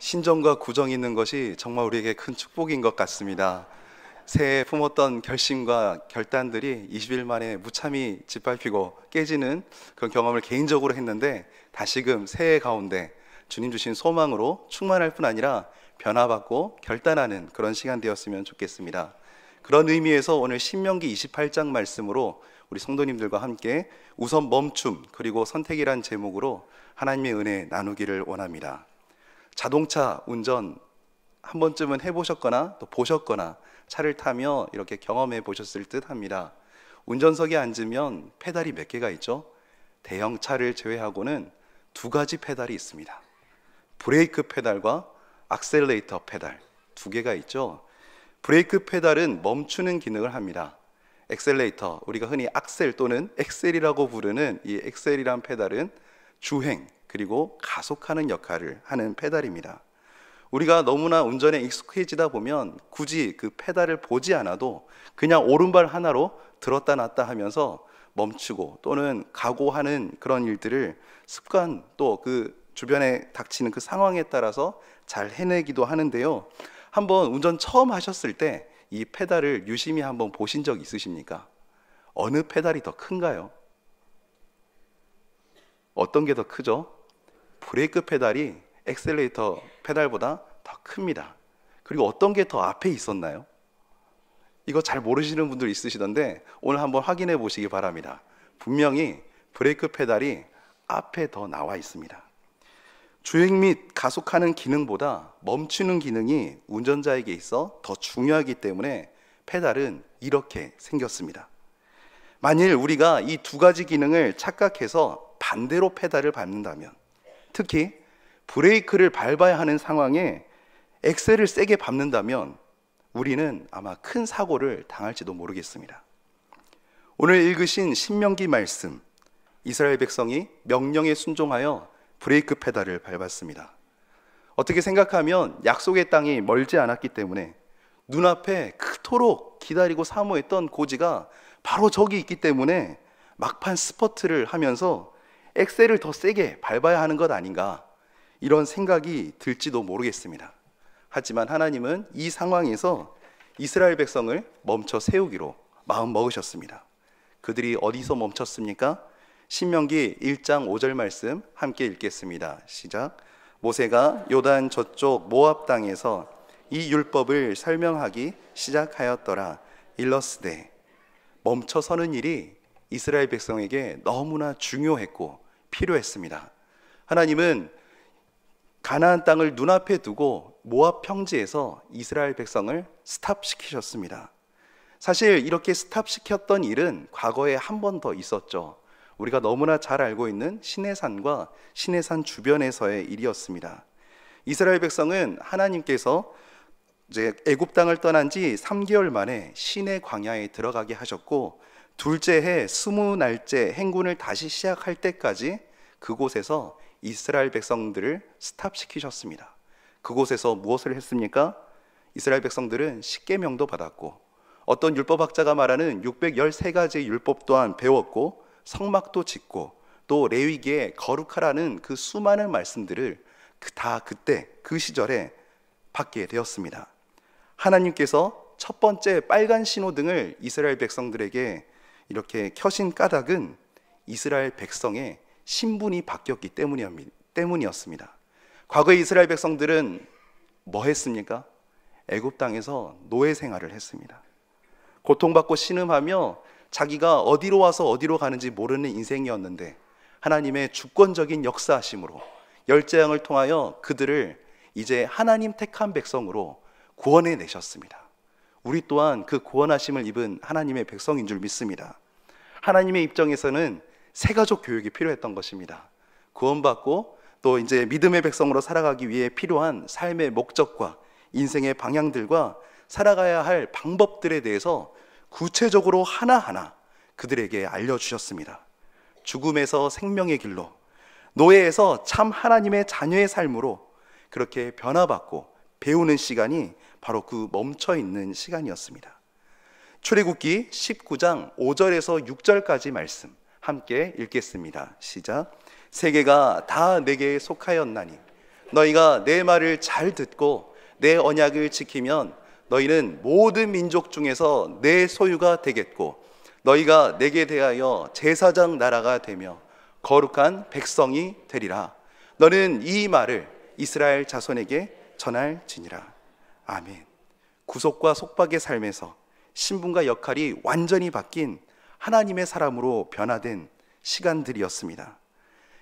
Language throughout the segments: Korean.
신정과 구정이 있는 것이 정말 우리에게 큰 축복인 것 같습니다. 새해 품었던 결심과 결단들이 20일 만에 무참히 짓밟히고 깨지는 그런 경험을 개인적으로 했는데, 다시금 새해 가운데 주님 주신 소망으로 충만할 뿐 아니라 변화받고 결단하는 그런 시간 되었으면 좋겠습니다. 그런 의미에서 오늘 신명기 28장 말씀으로 우리 성도님들과 함께 우선 멈춤 그리고 선택이란 제목으로 하나님의 은혜 나누기를 원합니다. 자동차 운전 한 번쯤은 해보셨거나 또 보셨거나 차를 타며 이렇게 경험해 보셨을 듯 합니다. 운전석에 앉으면 페달이 몇 개가 있죠? 대형 차를 제외하고는 두 가지 페달이 있습니다. 브레이크 페달과 악셀레이터 페달 두 개가 있죠. 브레이크 페달은 멈추는 기능을 합니다. 엑셀레이터, 우리가 흔히 악셀 또는 엑셀이라고 부르는 이 엑셀이란 페달은 주행 그리고 가속하는 역할을 하는 페달입니다. 우리가 너무나 운전에 익숙해지다 보면 굳이 그 페달을 보지 않아도 그냥 오른발 하나로 들었다 놨다 하면서 멈추고 또는 각오하는 그런 일들을 습관 또 그 주변에 닥치는 그 상황에 따라서 잘 해내기도 하는데요. 한번 운전 처음 하셨을 때 이 페달을 유심히 한번 보신 적 있으십니까? 어느 페달이 더 큰가요? 어떤 게 더 크죠? 브레이크 페달이 엑셀레이터 페달보다 더 큽니다. 그리고 어떤 게 더 앞에 있었나요? 이거 잘 모르시는 분들 있으시던데 오늘 한번 확인해 보시기 바랍니다. 분명히 브레이크 페달이 앞에 더 나와 있습니다. 주행 및 가속하는 기능보다 멈추는 기능이 운전자에게 있어 더 중요하기 때문에 페달은 이렇게 생겼습니다. 만일 우리가 이 두 가지 기능을 착각해서 반대로 페달을 밟는다면, 특히 브레이크를 밟아야 하는 상황에 엑셀을 세게 밟는다면 우리는 아마 큰 사고를 당할지도 모르겠습니다. 오늘 읽으신 신명기 말씀, 이스라엘 백성이 명령에 순종하여 브레이크 페달을 밟았습니다. 어떻게 생각하면 약속의 땅이 멀지 않았기 때문에 눈앞에 그토록 기다리고 사모했던 고지가 바로 저기 있기 때문에 막판 스퍼트를 하면서 엑셀을 더 세게 밟아야 하는 것 아닌가, 이런 생각이 들지도 모르겠습니다. 하지만 하나님은 이 상황에서 이스라엘 백성을 멈춰 세우기로 마음 먹으셨습니다. 그들이 어디서 멈췄습니까? 신명기 1장 5절 말씀 함께 읽겠습니다. 시작. 모세가 요단 저쪽 모압 땅에서 이 율법을 설명하기 시작하였더라. 일러스되, 멈춰서는 일이 이스라엘 백성에게 너무나 중요했고 필요했습니다. 하나님은 가나안 땅을 눈앞에 두고 모압 평지에서 이스라엘 백성을 스탑시키셨습니다. 사실 이렇게 스탑시켰던 일은 과거에 한 번 더 있었죠. 우리가 너무나 잘 알고 있는 시내산과 시내산 주변에서의 일이었습니다. 이스라엘 백성은 하나님께서 이제 애굽 땅을 떠난 지 3개월 만에 시내 광야에 들어가게 하셨고, 둘째 해 20날째 행군을 다시 시작할 때까지 그곳에서 이스라엘 백성들을 스탑시키셨습니다. 그곳에서 무엇을 했습니까? 이스라엘 백성들은 십계명도 받았고, 어떤 율법학자가 말하는 613가지의 율법 또한 배웠고, 성막도 짓고, 또 레위기에 거룩하라는 그 수많은 말씀들을 다 그때 그 시절에 받게 되었습니다. 하나님께서 첫 번째 빨간 신호등을 이스라엘 백성들에게 이렇게 켜신 까닭은 이스라엘 백성의 신분이 바뀌었기 때문이었습니다. 과거의 이스라엘 백성들은 뭐 했습니까? 애굽 땅에서 노예 생활을 했습니다. 고통받고 신음하며 자기가 어디로 와서 어디로 가는지 모르는 인생이었는데, 하나님의 주권적인 역사하심으로 열재앙을 통하여 그들을 이제 하나님 택한 백성으로 구원해 내셨습니다. 우리 또한 그 구원하심을 입은 하나님의 백성인 줄 믿습니다. 하나님의 입장에서는 새가족 교육이 필요했던 것입니다. 구원받고 또 이제 믿음의 백성으로 살아가기 위해 필요한 삶의 목적과 인생의 방향들과 살아가야 할 방법들에 대해서 구체적으로 하나하나 그들에게 알려주셨습니다. 죽음에서 생명의 길로, 노예에서 참 하나님의 자녀의 삶으로 그렇게 변화받고 배우는 시간이 바로 그 멈춰있는 시간이었습니다. 출애굽기 19장 5절에서 6절까지 말씀 함께 읽겠습니다. 시작. 세계가 다 내게 속하였나니 너희가 내 말을 잘 듣고 내 언약을 지키면 너희는 모든 민족 중에서 내 소유가 되겠고 너희가 내게 대하여 제사장 나라가 되며 거룩한 백성이 되리라. 너는 이 말을 이스라엘 자손에게 전할지니라. 아멘. 구속과 속박의 삶에서 신분과 역할이 완전히 바뀐 하나님의 사람으로 변화된 시간들이었습니다.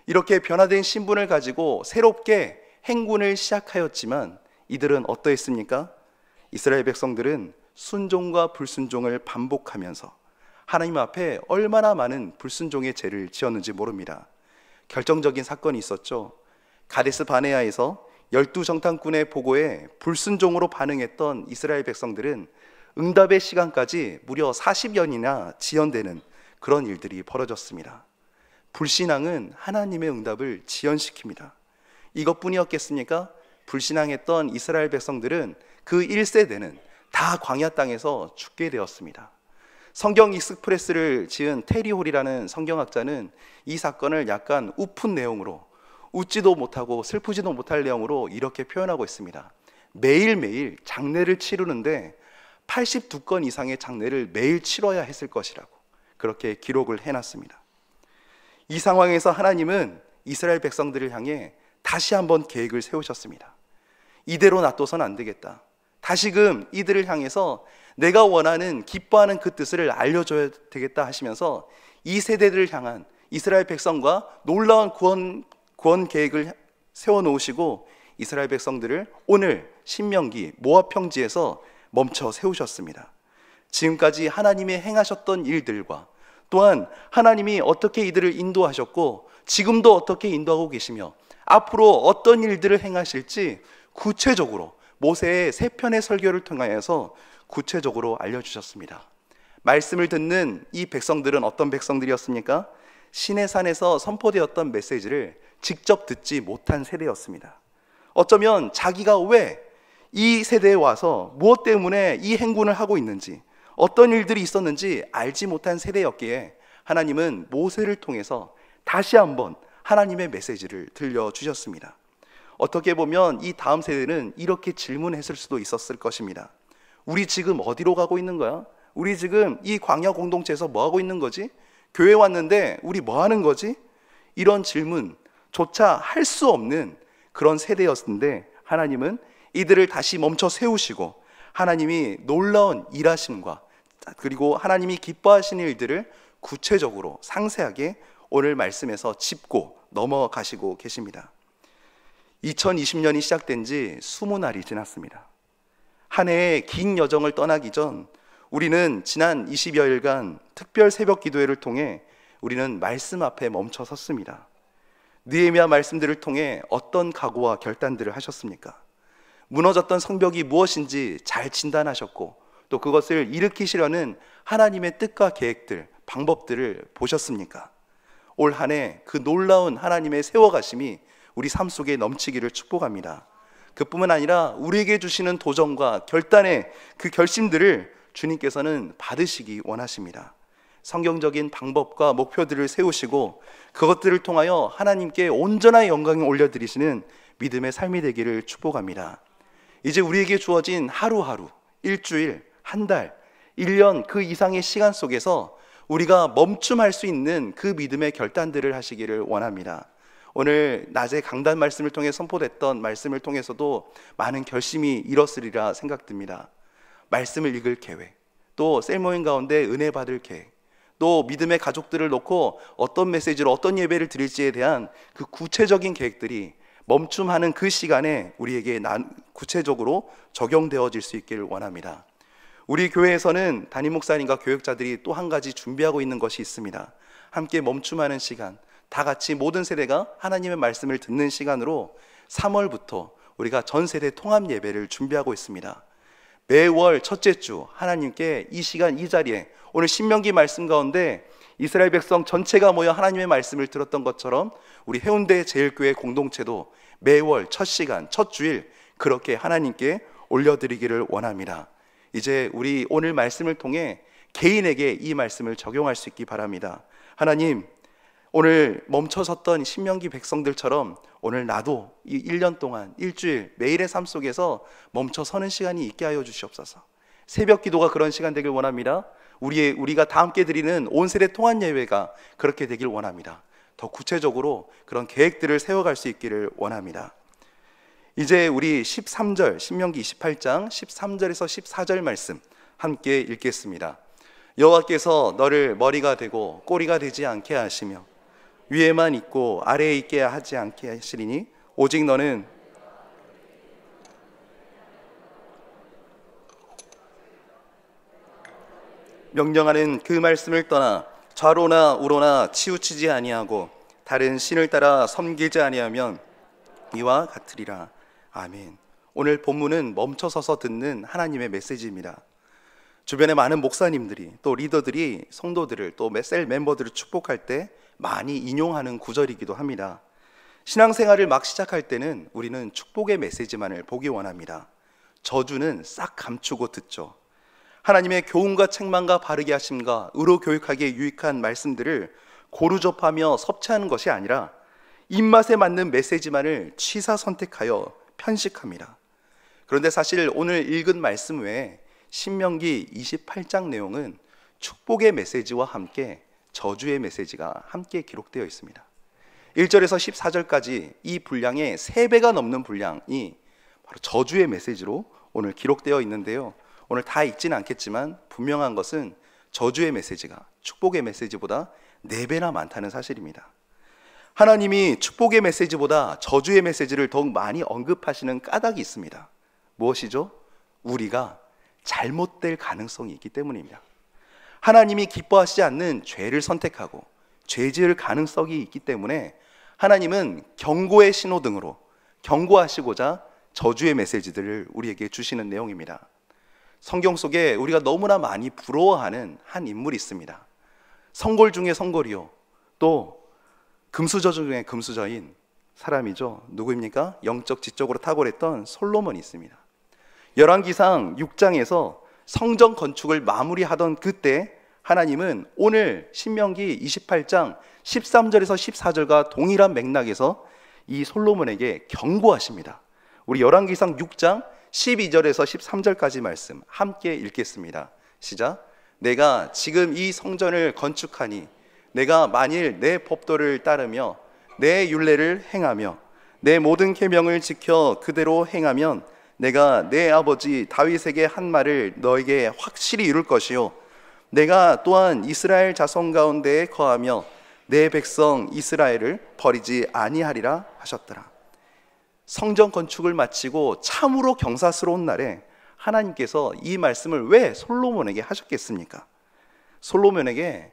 이렇게 변화된 신분을 가지고 새롭게 행군을 시작하였지만 이들은 어떠했습니까? 이스라엘 백성들은 순종과 불순종을 반복하면서 하나님 앞에 얼마나 많은 불순종의 죄를 지었는지 모릅니다. 결정적인 사건이 있었죠. 가데스 바네아에서 12정탐꾼의 보고에 불순종으로 반응했던 이스라엘 백성들은 응답의 시간까지 무려 40년이나 지연되는 그런 일들이 벌어졌습니다. 불신앙은 하나님의 응답을 지연시킵니다. 이것뿐이었겠습니까? 불신앙했던 이스라엘 백성들은 그 1세대는 다 광야 땅에서 죽게 되었습니다. 성경 익스프레스를 지은 테리 홀이라는 성경학자는 이 사건을 약간 우픈 내용으로, 웃지도 못하고 슬프지도 못할 내용으로 이렇게 표현하고 있습니다. 매일매일 장례를 치르는데 82건 이상의 장례를 매일 치러야 했을 것이라고 그렇게 기록을 해놨습니다. 이 상황에서 하나님은 이스라엘 백성들을 향해 다시 한번 계획을 세우셨습니다. 이대로 놔둬선 안 되겠다. 다시금 이들을 향해서 내가 원하는 기뻐하는 그 뜻을 알려줘야 되겠다 하시면서 이 세대들을 향한 이스라엘 백성과 놀라운 구원 계획을 세워놓으시고 이스라엘 백성들을 오늘 신명기 모압 평지에서 멈춰 세우셨습니다. 지금까지 하나님이 행하셨던 일들과 또한 하나님이 어떻게 이들을 인도하셨고 지금도 어떻게 인도하고 계시며 앞으로 어떤 일들을 행하실지 구체적으로 모세의 3편의 설교를 통하여서 구체적으로 알려주셨습니다. 말씀을 듣는 이 백성들은 어떤 백성들이었습니까? 시내산에서 선포되었던 메시지를 직접 듣지 못한 세대였습니다. 어쩌면 자기가 왜 이 세대에 와서 무엇 때문에 이 행군을 하고 있는지, 어떤 일들이 있었는지 알지 못한 세대였기에 하나님은 모세를 통해서 다시 한번 하나님의 메시지를 들려주셨습니다. 어떻게 보면 이 다음 세대는 이렇게 질문했을 수도 있었을 것입니다. 우리 지금 어디로 가고 있는 거야? 우리 지금 이 광야 공동체에서 뭐 하고 있는 거지? 교회 왔는데 우리 뭐 하는 거지? 이런 질문조차 할 수 없는 그런 세대였는데 하나님은 이들을 다시 멈춰 세우시고 하나님이 놀라운 일하심과 그리고 하나님이 기뻐하시는 일들을 구체적으로 상세하게 오늘 말씀에서 짚고 넘어가시고 계십니다. 2020년이 시작된 지 20날이 지났습니다. 한 해의 긴 여정을 떠나기 전 우리는 지난 20여일간 특별 새벽 기도회를 통해 우리는 말씀 앞에 멈춰 섰습니다. 느헤미야 말씀들을 통해 어떤 각오와 결단들을 하셨습니까? 무너졌던 성벽이 무엇인지 잘 진단하셨고 또 그것을 일으키시려는 하나님의 뜻과 계획들, 방법들을 보셨습니까? 올 한 해 그 놀라운 하나님의 세워가심이 우리 삶 속에 넘치기를 축복합니다. 그뿐만 아니라 우리에게 주시는 도전과 결단의 그 결심들을 주님께서는 받으시기 원하십니다. 성경적인 방법과 목표들을 세우시고 그것들을 통하여 하나님께 온전한 영광을 올려드리시는 믿음의 삶이 되기를 축복합니다. 이제 우리에게 주어진 하루하루, 일주일, 한 달, 1년 그 이상의 시간 속에서 우리가 멈춤할 수 있는 그 믿음의 결단들을 하시기를 원합니다. 오늘 낮에 강단 말씀을 통해 선포됐던 말씀을 통해서도 많은 결심이 이뤘으리라 생각됩니다. 말씀을 읽을 계획, 또 셀모임 가운데 은혜 받을 계획, 또 믿음의 가족들을 놓고 어떤 메시지로 어떤 예배를 드릴지에 대한 그 구체적인 계획들이 멈춤하는 그 시간에 우리에게 구체적으로 적용되어질 수 있기를 원합니다. 우리 교회에서는 담임 목사님과 교역자들이 또 한 가지 준비하고 있는 것이 있습니다. 함께 멈춤하는 시간, 다 같이 모든 세대가 하나님의 말씀을 듣는 시간으로 3월부터 우리가 전 세대 통합 예배를 준비하고 있습니다. 매월 첫째 주 하나님께 이 시간 이 자리에 오늘 신명기 말씀 가운데 이스라엘 백성 전체가 모여 하나님의 말씀을 들었던 것처럼 우리 해운대 제일교회 공동체도 매월 첫 시간, 첫 주일 그렇게 하나님께 올려드리기를 원합니다. 이제 우리 오늘 말씀을 통해 개인에게 이 말씀을 적용할 수 있기 바랍니다. 하나님, 오늘 멈춰섰던 신명기 백성들처럼 오늘 나도 이 1년 동안 일주일 매일의 삶 속에서 멈춰 서는 시간이 있게 하여 주시옵소서. 새벽 기도가 그런 시간 되길 원합니다. 우리가 다 함께 드리는 온 세대 통한 예배가 그렇게 되길 원합니다. 더 구체적으로 그런 계획들을 세워갈 수 있기를 원합니다. 이제 우리 13절, 신명기 28장 13절에서 14절 말씀 함께 읽겠습니다. 여호와께서 너를 머리가 되고 꼬리가 되지 않게 하시며 위에만 있고 아래에 있게 하지 않게 하시리니 오직 너는 명령하는 그 말씀을 떠나 좌로나 우로나 치우치지 아니하고 다른 신을 따라 섬기지 아니하면 이와 같으리라. 아멘. 오늘 본문은 멈춰서서 듣는 하나님의 메시지입니다. 주변에 많은 목사님들이 또 리더들이 성도들을 또 셀 멤버들을 축복할 때 많이 인용하는 구절이기도 합니다. 신앙생활을 막 시작할 때는 우리는 축복의 메시지만을 보기 원합니다. 저주는 싹 감추고 듣죠. 하나님의 교훈과 책망과 바르게 하심과 의로 교육하기에 유익한 말씀들을 고루 접하며 섭취하는 것이 아니라 입맛에 맞는 메시지만을 취사 선택하여 편식합니다. 그런데 사실 오늘 읽은 말씀 외에 신명기 28장 내용은 축복의 메시지와 함께 저주의 메시지가 함께 기록되어 있습니다. 1절에서 14절까지 이 분량의 3배가 넘는 분량이 바로 저주의 메시지로 오늘 기록되어 있는데요. 오늘 다 읽지는 않겠지만 분명한 것은 저주의 메시지가 축복의 메시지보다 4배나 많다는 사실입니다. 하나님이 축복의 메시지보다 저주의 메시지를 더욱 많이 언급하시는 까닭이 있습니다. 무엇이죠? 우리가 잘못될 가능성이 있기 때문입니다. 하나님이 기뻐하시지 않는 죄를 선택하고 죄 지을 가능성이 있기 때문에 하나님은 경고의 신호등으로 경고하시고자 저주의 메시지들을 우리에게 주시는 내용입니다. 성경 속에 우리가 너무나 많이 부러워하는 한 인물이 있습니다. 성골 중에 성골이요 또 금수저 중에 금수저인 사람이죠. 누구입니까? 영적 지적으로 탁월했던 솔로몬이 있습니다. 열왕기상 6장에서 성전 건축을 마무리하던 그때 하나님은 오늘 신명기 28장 13절에서 14절과 동일한 맥락에서 이 솔로몬에게 경고하십니다. 우리 열왕기상 6장 12절에서 13절까지 말씀 함께 읽겠습니다. 시작. 내가 지금 이 성전을 건축하니 내가 만일 내 법도를 따르며 내 율례를 행하며 내 모든 계명을 지켜 그대로 행하면 내가 내 아버지 다윗에게 한 말을 너에게 확실히 이룰 것이요 내가 또한 이스라엘 자손 가운데에 거하며 내 백성 이스라엘을 버리지 아니하리라 하셨더라. 성전 건축을 마치고 참으로 경사스러운 날에 하나님께서 이 말씀을 왜 솔로몬에게 하셨겠습니까? 솔로몬에게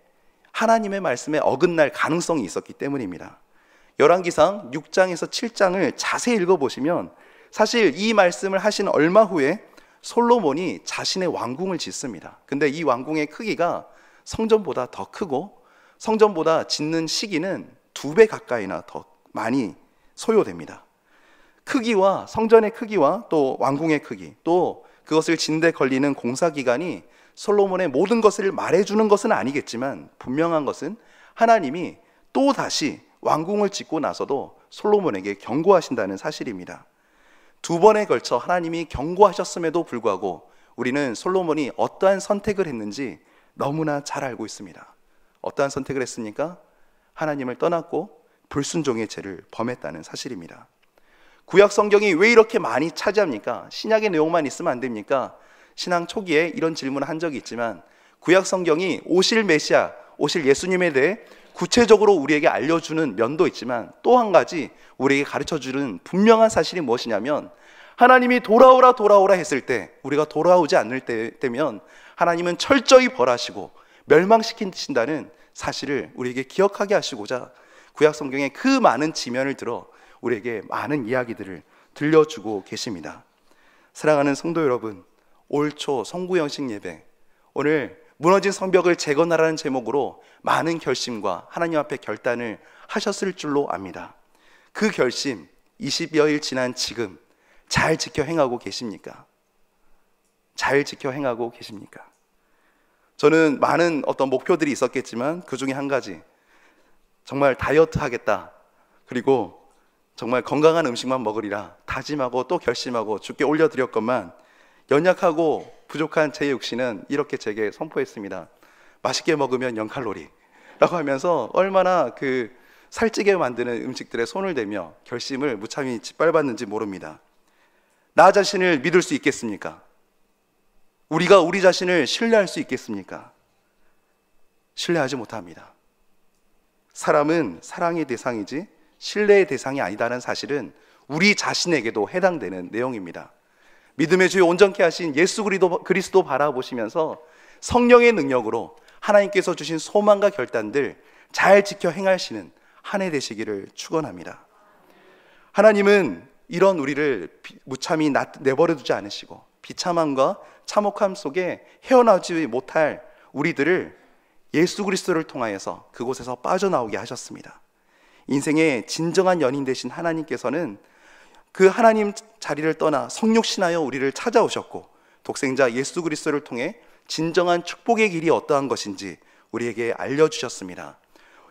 하나님의 말씀에 어긋날 가능성이 있었기 때문입니다. 열왕기상 6장에서 7장을 자세히 읽어보시면 사실 이 말씀을 하신 얼마 후에 솔로몬이 자신의 왕궁을 짓습니다. 근데 이 왕궁의 크기가 성전보다 더 크고 성전보다 짓는 시기는 2배 가까이나 더 많이 소요됩니다. 크기와 성전의 크기와 또 왕궁의 크기 또 그것을 짓는데 걸리는 공사기간이 솔로몬의 모든 것을 말해주는 것은 아니겠지만 분명한 것은 하나님이 또 다시 왕궁을 짓고 나서도 솔로몬에게 경고하신다는 사실입니다. 2번에 걸쳐 하나님이 경고하셨음에도 불구하고 우리는 솔로몬이 어떠한 선택을 했는지 너무나 잘 알고 있습니다. 어떠한 선택을 했습니까? 하나님을 떠났고 불순종의 죄를 범했다는 사실입니다. 구약 성경이 왜 이렇게 많이 차지합니까? 신약의 내용만 있으면 안 됩니까? 신앙 초기에 이런 질문을 한 적이 있지만 구약 성경이 오실 메시아, 오실 예수님에 대해 구체적으로 우리에게 알려주는 면도 있지만 또 한 가지 우리에게 가르쳐주는 분명한 사실이 무엇이냐면 하나님이 돌아오라 돌아오라 했을 때 우리가 돌아오지 않을 때면 하나님은 철저히 벌하시고 멸망시키신다는 사실을 우리에게 기억하게 하시고자 구약 성경의 그 많은 지면을 들어 우리에게 많은 이야기들을 들려주고 계십니다. 사랑하는 성도 여러분, 올 초 성구영식 예배 오늘 무너진 성벽을 재건하라는 제목으로 많은 결심과 하나님 앞에 결단을 하셨을 줄로 압니다. 그 결심 20여일 지난 지금 잘 지켜 행하고 계십니까? 잘 지켜 행하고 계십니까? 저는 많은 어떤 목표들이 있었겠지만 그 중에 한 가지 정말 다이어트 하겠다 그리고 정말 건강한 음식만 먹으리라 다짐하고 또 결심하고 주께 올려드렸건만 연약하고 부족한 제 육신은 이렇게 제게 선포했습니다. 맛있게 먹으면 0칼로리 라고 하면서 얼마나 그 살찌게 만드는 음식들에 손을 대며 결심을 무참히 짓밟았는지 모릅니다. 나 자신을 믿을 수 있겠습니까? 우리가 우리 자신을 신뢰할 수 있겠습니까? 신뢰하지 못합니다. 사람은 사랑의 대상이지 신뢰의 대상이 아니다는 사실은 우리 자신에게도 해당되는 내용입니다. 믿음의 주요 온전케 하신 예수 그리스도 바라보시면서 성령의 능력으로 하나님께서 주신 소망과 결단들 잘 지켜 행하시는 한 해 되시기를 축원합니다. 하나님은 이런 우리를 무참히 내버려 두지 않으시고 비참함과 참혹함 속에 헤어나오지 못할 우리들을 예수 그리스도를 통하여서 그곳에서 빠져나오게 하셨습니다. 인생의 진정한 연인 되신 하나님께서는 그 하나님 자리를 떠나 성육신하여 우리를 찾아오셨고 독생자 예수 그리스도를 통해 진정한 축복의 길이 어떠한 것인지 우리에게 알려주셨습니다.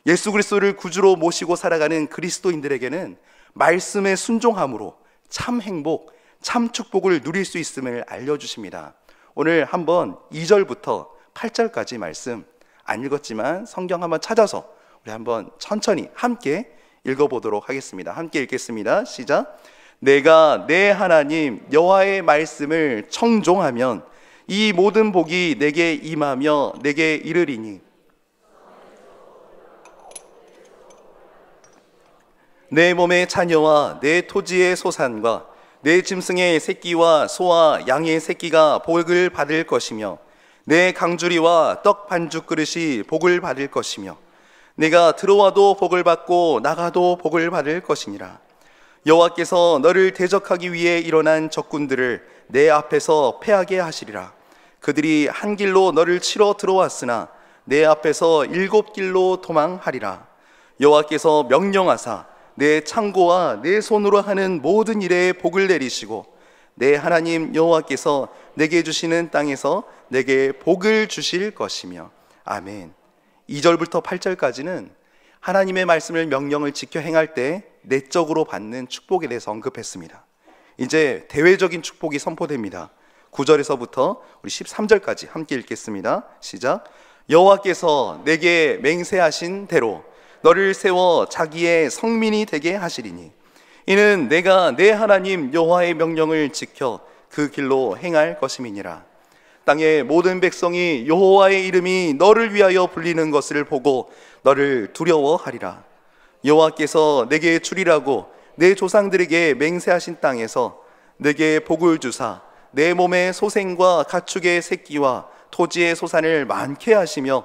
예수 그리스도를 구주로 모시고 살아가는 그리스도인들에게는 말씀에 순종함으로 참 행복, 참 축복을 누릴 수 있음을 알려주십니다. 오늘 한번 2절부터 8절까지 말씀 안 읽었지만 성경 한번 찾아서 우리 한번 천천히 함께 읽어보도록 하겠습니다. 함께 읽겠습니다. 시작. 내가 내 하나님 여호와의 말씀을 청종하면 이 모든 복이 내게 임하며 내게 이르리니 내 몸의 자녀와 내 토지의 소산과 내 짐승의 새끼와 소와 양의 새끼가 복을 받을 것이며 내 강주리와 떡 반죽 그릇이 복을 받을 것이며 내가 들어와도 복을 받고 나가도 복을 받을 것이니라. 여호와께서 너를 대적하기 위해 일어난 적군들을 내 앞에서 패하게 하시리라. 그들이 한 길로 너를 치러 들어왔으나 내 앞에서 7길로 도망하리라. 여호와께서 명령하사 내 창고와 내 손으로 하는 모든 일에 복을 내리시고 내 하나님 여호와께서 내게 주시는 땅에서 내게 복을 주실 것이며. 아멘. 2절부터 8절까지는 하나님의 말씀을 명령을 지켜 행할 때 내적으로 받는 축복에 대해서 언급했습니다. 이제 대외적인 축복이 선포됩니다. 9절에서부터 우리 13절까지 함께 읽겠습니다. 시작. 여호와께서 내게 맹세하신 대로 너를 세워 자기의 성민이 되게 하시리니 이는 내가 내 하나님 여호와의 명령을 지켜 그 길로 행할 것임이니라. 땅의 모든 백성이 여호와의 이름이 너를 위하여 불리는 것을 보고 너를 두려워하리라. 여호와께서 내게 주리라고 내 조상들에게 맹세하신 땅에서 내게 복을 주사 내 몸의 소생과 가축의 새끼와 토지의 소산을 많게 하시며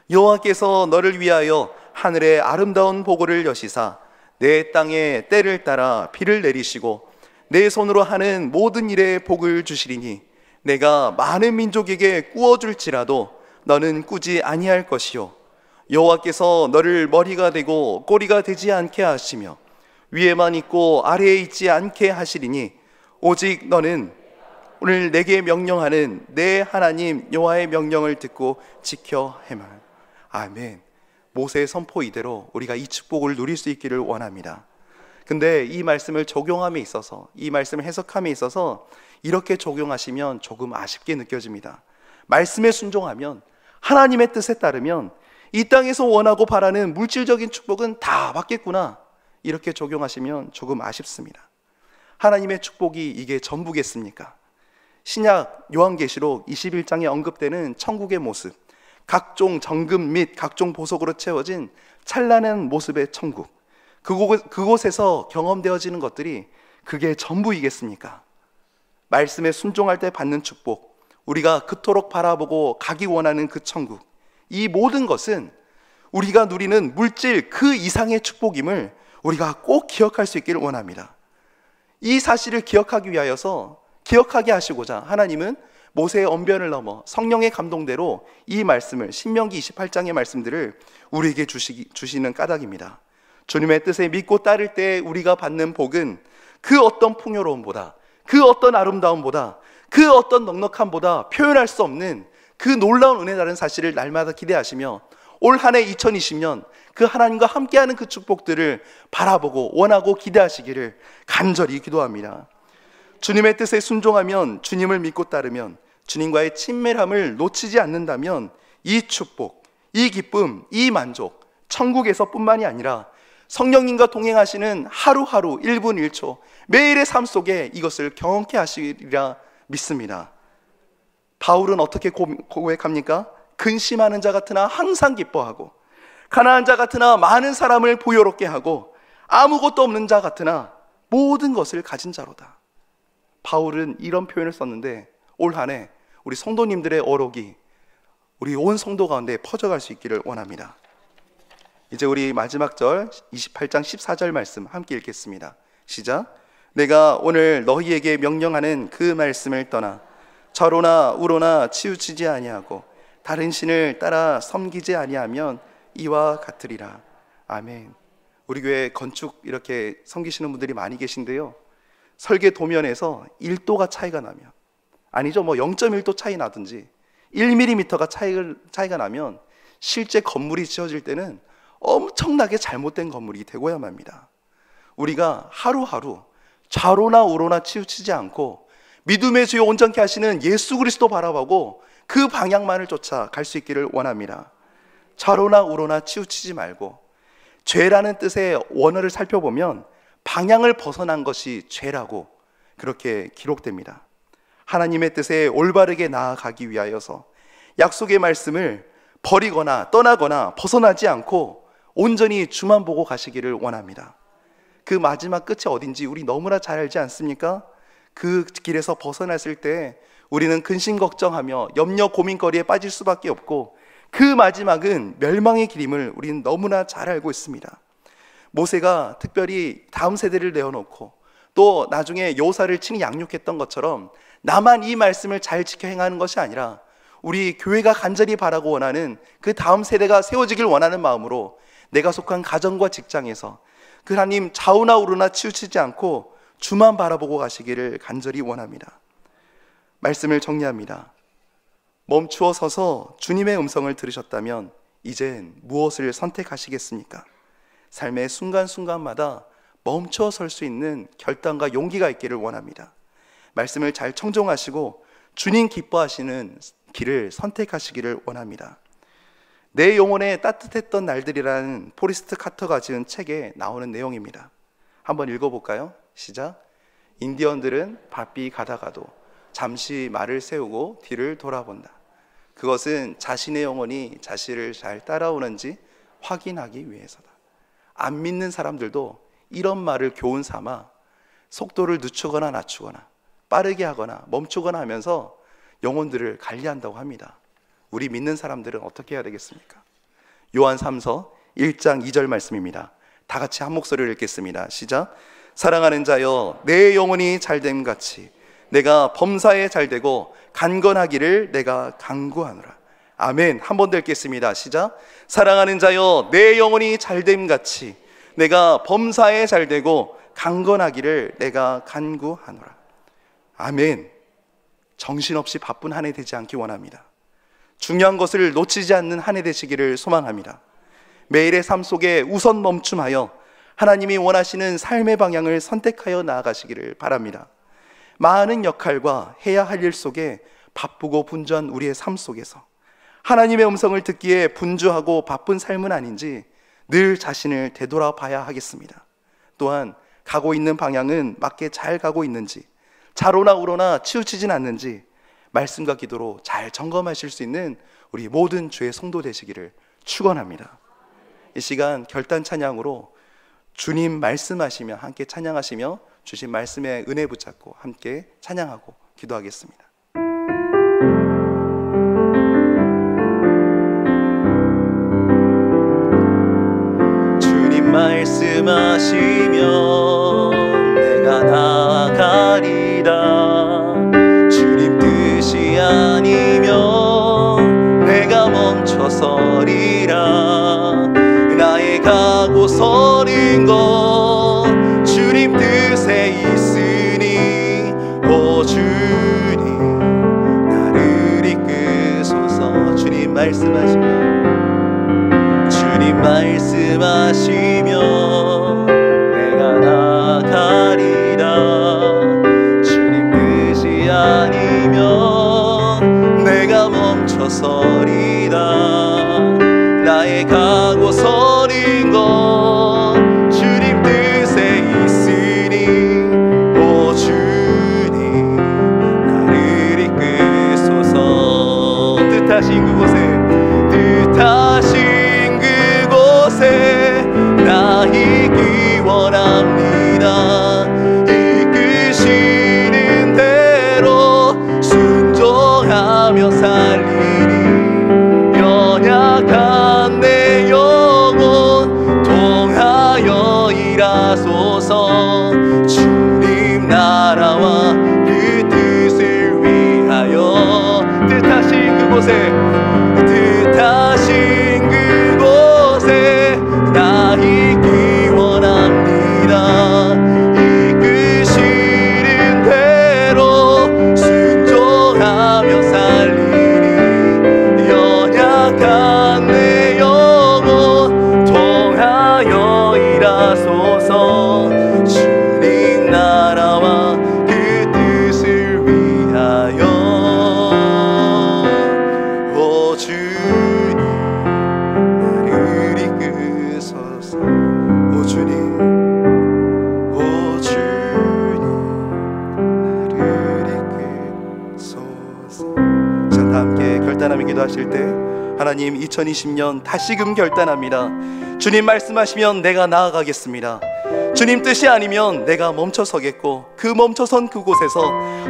여호와께서 너를 위하여 하늘의 아름다운 보고를 여시사 내 땅에 때를 따라 비를 내리시고 내 손으로 하는 모든 일에 복을 주시리니 내가 많은 민족에게 꾸어줄지라도 너는 꾸지 아니할 것이요 여호와께서 너를 머리가 되고 꼬리가 되지 않게 하시며 위에만 있고 아래에 있지 않게 하시리니 오직 너는 오늘 내게 명령하는 내 하나님 여호와의 명령을 듣고 지켜 행하라. 아멘. 모세의 선포 이대로 우리가 이 축복을 누릴 수 있기를 원합니다. 근데 이 말씀을 적용함에 있어서, 이 말씀을 해석함에 있어서 이렇게 적용하시면 조금 아쉽게 느껴집니다. 말씀에 순종하면, 하나님의 뜻에 따르면 이 땅에서 원하고 바라는 물질적인 축복은 다 받겠구나, 이렇게 적용하시면 조금 아쉽습니다. 하나님의 축복이 이게 전부겠습니까? 신약 요한계시록 21장에 언급되는 천국의 모습, 각종 정금 및 각종 보석으로 채워진 찬란한 모습의 천국, 그곳에서 경험되어지는 것들이 그게 전부이겠습니까? 말씀에 순종할 때 받는 축복, 우리가 그토록 바라보고 가기 원하는 그 천국, 이 모든 것은 우리가 누리는 물질 그 이상의 축복임을 우리가 꼭 기억할 수 있기를 원합니다. 이 사실을 기억하기 위하여서, 기억하게 하시고자 하나님은 모세의 언변을 넘어 성령의 감동대로 이 말씀을, 신명기 28장의 말씀들을 우리에게 주시는 까닭입니다. 주님의 뜻에 믿고 따를 때 우리가 받는 복은 그 어떤 풍요로움보다, 그 어떤 아름다움보다, 그 어떤 넉넉함보다 표현할 수 없는 그 놀라운 은혜라는 사실을 날마다 기대하시며 올 한 해 2020년 그 하나님과 함께하는 그 축복들을 바라보고 원하고 기대하시기를 간절히 기도합니다. 주님의 뜻에 순종하면, 주님을 믿고 따르면, 주님과의 친밀함을 놓치지 않는다면 이 축복, 이 기쁨, 이 만족, 천국에서 뿐만이 아니라 성령님과 동행하시는 하루하루 1분 1초 매일의 삶 속에 이것을 경험케 하시리라 믿습니다. 바울은 어떻게 고백합니까? 근심하는 자 같으나 항상 기뻐하고, 가난한 자 같으나 많은 사람을 부요롭게 하고, 아무것도 없는 자 같으나 모든 것을 가진 자로다. 바울은 이런 표현을 썼는데 올 한 해 우리 성도님들의 어록이 우리 온 성도 가운데 퍼져갈 수 있기를 원합니다. 이제 우리 마지막 절 28장 14절 말씀 함께 읽겠습니다. 시작. 내가 오늘 너희에게 명령하는 그 말씀을 떠나 좌로나 우로나 치우치지 아니하고 다른 신을 따라 섬기지 아니하면 이와 같으리라. 아멘. 우리 교회 건축 이렇게 섬기시는 분들이 많이 계신데요, 설계 도면에서 1도가 차이가 나면, 아니죠, 0.1도 차이 나든지 1mm가 차이가 나면 실제 건물이 지어질 때는 엄청나게 잘못된 건물이 되고야 맙니다. 우리가 하루하루 좌로나 우로나 치우치지 않고 믿음의 주요 온전케 하시는 예수 그리스도 바라보고 그 방향만을 쫓아 갈 수 있기를 원합니다. 좌로나 우로나 치우치지 말고, 죄라는 뜻의 원어를 살펴보면 방향을 벗어난 것이 죄라고 그렇게 기록됩니다. 하나님의 뜻에 올바르게 나아가기 위하여서 약속의 말씀을 버리거나 떠나거나 벗어나지 않고 온전히 주만 보고 가시기를 원합니다. 그 마지막 끝이 어딘지 우리 너무나 잘 알지 않습니까? 그 길에서 벗어났을 때 우리는 근심 걱정하며 염려 고민거리에 빠질 수밖에 없고, 그 마지막은 멸망의 길임을 우리는 너무나 잘 알고 있습니다. 모세가 특별히 다음 세대를 내어놓고 또 나중에 여호사를 친히 양육했던 것처럼 나만 이 말씀을 잘 지켜 행하는 것이 아니라 우리 교회가 간절히 바라고 원하는 그 다음 세대가 세워지길 원하는 마음으로 내가 속한 가정과 직장에서 그 하나님 좌우나 우로나 치우치지 않고 주만 바라보고 가시기를 간절히 원합니다. 말씀을 정리합니다. 멈추어 서서 주님의 음성을 들으셨다면 이젠 무엇을 선택하시겠습니까? 삶의 순간순간마다 멈춰 설 수 있는 결단과 용기가 있기를 원합니다. 말씀을 잘 청종하시고 주님 기뻐하시는 길을 선택하시기를 원합니다. 내 영혼에 따뜻했던 날들이라는 포리스트 카터가 지은 책에 나오는 내용입니다. 한번 읽어볼까요? 시작. 인디언들은 바삐 가다가도 잠시 말을 세우고 뒤를 돌아본다. 그것은 자신의 영혼이 자신을 잘 따라오는지 확인하기 위해서다. 안 믿는 사람들도 이런 말을 교훈 삼아 속도를 늦추거나 낮추거나 빠르게 하거나 멈추거나 하면서 영혼들을 관리한다고 합니다. 우리 믿는 사람들은 어떻게 해야 되겠습니까? 요한 3서 1장 2절 말씀입니다. 다 같이 한 목소리로 읽겠습니다. 시작. 사랑하는 자여, 내 영혼이 잘됨 같이 내가 범사에 잘되고 강건하기를 내가 간구하노라. 아멘. 한 번 더 읽겠습니다. 시작. 사랑하는 자여, 내 영혼이 잘됨 같이 내가 범사에 잘되고 강건하기를 내가 간구하노라. 아멘. 정신없이 바쁜 한 해 되지 않기 원합니다. 중요한 것을 놓치지 않는 한 해 되시기를 소망합니다. 매일의 삶 속에 우선 멈춤하여 하나님이 원하시는 삶의 방향을 선택하여 나아가시기를 바랍니다. 많은 역할과 해야 할 일 속에 바쁘고 분주한 우리의 삶 속에서 하나님의 음성을 듣기에 분주하고 바쁜 삶은 아닌지 늘 자신을 되돌아봐야 하겠습니다. 또한 가고 있는 방향은 맞게 잘 가고 있는지, 좌로나 우로나 치우치진 않는지 말씀과 기도로 잘 점검하실 수 있는 우리 모든 주의 성도 되시기를 축원합니다. 이 시간 결단 찬양으로 주님 말씀하시며 함께 찬양하시며 주신 말씀의 은혜 붙잡고 함께 찬양하고 기도하겠습니다. 주님 말씀하시면 내가 나아가리라. 주님 뜻이 아니면 내가 멈춰서리라. 나의 가고 서는 것 주님 뜻에 있으니 오 주님 나를 이끄소서. 주님 말씀하시면 주님 말씀하시면 내가 나가리라. 주님 뜻이 아니면 내가 멈춰서리라. 나의 가고 서는 건 주님 뜻에 있으니 오 주님 나를 이끄소서. 뜻하신 그곳에 나 있기 원합니다. 이끄시는 대로 순종하며 살리니 연약한 내 영혼 통하여 일하소서. 주님 나라와 그 뜻을 위하여 뜻하신 그곳에 나 있기 원합니다. 이끄시는 대로 순종하며 살리니 연약한 내 영혼 통하여 일하소서. 주님 나라와 그 뜻을 위하여 오 주님 나를 이끄소서. 오 주님 오 주님 나를 이끄소서. 자, 다 함께 결단하며 기도하실 때 하나님 2020년 다시금 결단합니다. 주님 말씀하시면 내가 나아가겠습니다. 주님 뜻이 아니면 내가 멈춰서겠고 그 멈춰선 그곳에서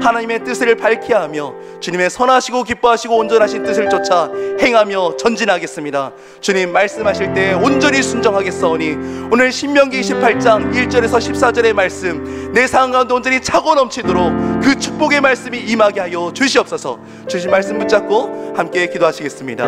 하나님의 뜻을 밝히 하며 주님의 선하시고 기뻐하시고 온전하신 뜻을 쫓아 행하며 전진하겠습니다. 주님 말씀하실 때 온전히 순종하겠사오니 오늘 신명기 28장 1절에서 14절의 말씀 내 삶 가운데 온전히 차고 넘치도록 그 축복의 말씀이 임하게 하여 주시옵소서. 주신 말씀 붙잡고 함께 기도하시겠습니다.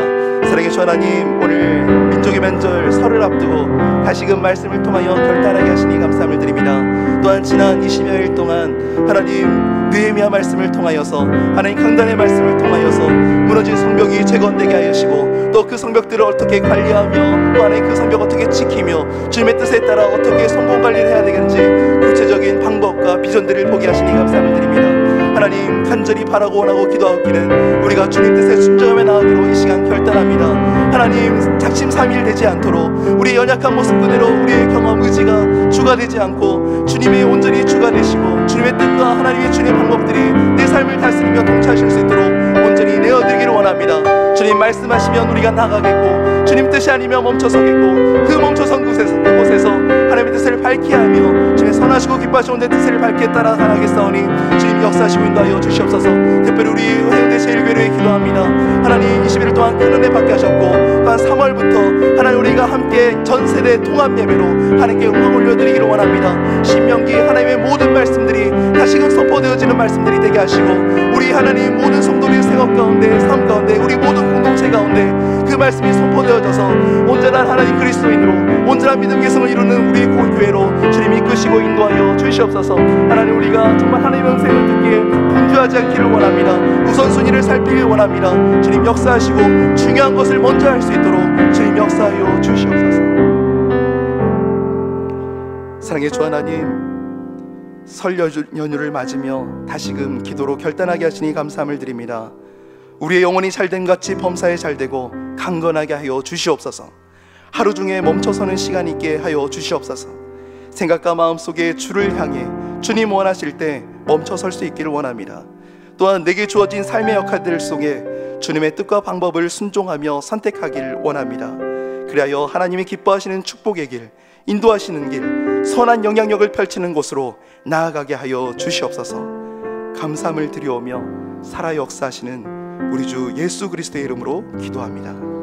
사랑의 주 하나님, 오늘 민족의 명절 설을 앞두고 다시금 말씀을 통하여 결단하게 하시니 감사함을 드립니다. 또한 지난 20여일 동안 하나님 느헤미야 말씀을 통하여서 하나님 강단의 말씀을 통하여서 무너진 성벽이 재건되게 하시고 또 그 성벽들을 어떻게 관리하며 또 하나님 그 성벽 어떻게 지키며 주님의 뜻에 따라 어떻게 성공 관리를 해야 되는지 구체적인 방법과 비전들을 보게 하시니 감사함을 드립니다. 하나님 간절히 바라고 원하고 기도하기는 우리가 주님 뜻에 순종하며 나아가기로 이 시간 결단합니다. 하나님 작심삼일 되지 않도록 우리의 연약한 모습 그대로 우리의 경험 의지가 주가 되지 않고 주님의 온전히 주가 되시고 주님의 뜻과 하나님의 주님의 방법들이 내 삶을 다스리며 통치하실 수 있도록 온전히 내어드리기를 원합니다. 주님 말씀하시면 우리가 나가겠고 주님 뜻이 아니면 멈춰서겠고 그 멈춰선 그곳에서 하나님의 뜻을 밝히 하며 주님의 선하시고 기뻐하시는 내 뜻을 밝게 따라 살아가겠사오니 주님 역사하시고 인도하여 주시옵소서. 특별히 우리 해운대 제일교회에 기도합니다. 하나님 21일 동안 큰 은혜 받게 하셨고 또한 3월부터 하나님 우리가 함께 전세대 통합 예배로 하나님께 영광 올려드리기를 원합니다. 신명기 하나님의 모든 말씀들이 다시금 선포되어지는 말씀들이 되게 하시고 우리 하나님 모든 성도들의 생업 가운데 삶 가운데 우리 모든 공동체 가운데 그 말씀이 선포되어져서 온전한 하나님 그리스도인으로 온전한 믿음 개성을 이루는 우리 교회로 주님 이끄시고 인도하여 주시옵소서. 하나님 우리가 정말 하나님의 음성을 듣기에 분주하지 않기를 원합니다. 우선순위를 살피길 원합니다. 주님 역사하시고 중요한 것을 먼저 할 수 있도록 주님 역사하여 주시옵소서. 사랑의 주 하나님, 설 연휴를 맞으며 다시금 기도로 결단하게 하시니 감사함을 드립니다. 우리의 영혼이 잘됨 같이 범사에 잘되고 강건하게 하여 주시옵소서. 하루 중에 멈춰서는 시간이 있게 하여 주시옵소서. 생각과 마음속에 주를 향해 주님 원하실 때 멈춰설 수 있기를 원합니다. 또한 내게 주어진 삶의 역할들 속에 주님의 뜻과 방법을 순종하며 선택하기를 원합니다. 그리하여 하나님이 기뻐하시는 축복의 길, 인도하시는 길, 선한 영향력을 펼치는 곳으로 나아가게 하여 주시옵소서. 감사함을 드리오며 살아 역사하시는 우리 주 예수 그리스도의 이름으로 기도합니다.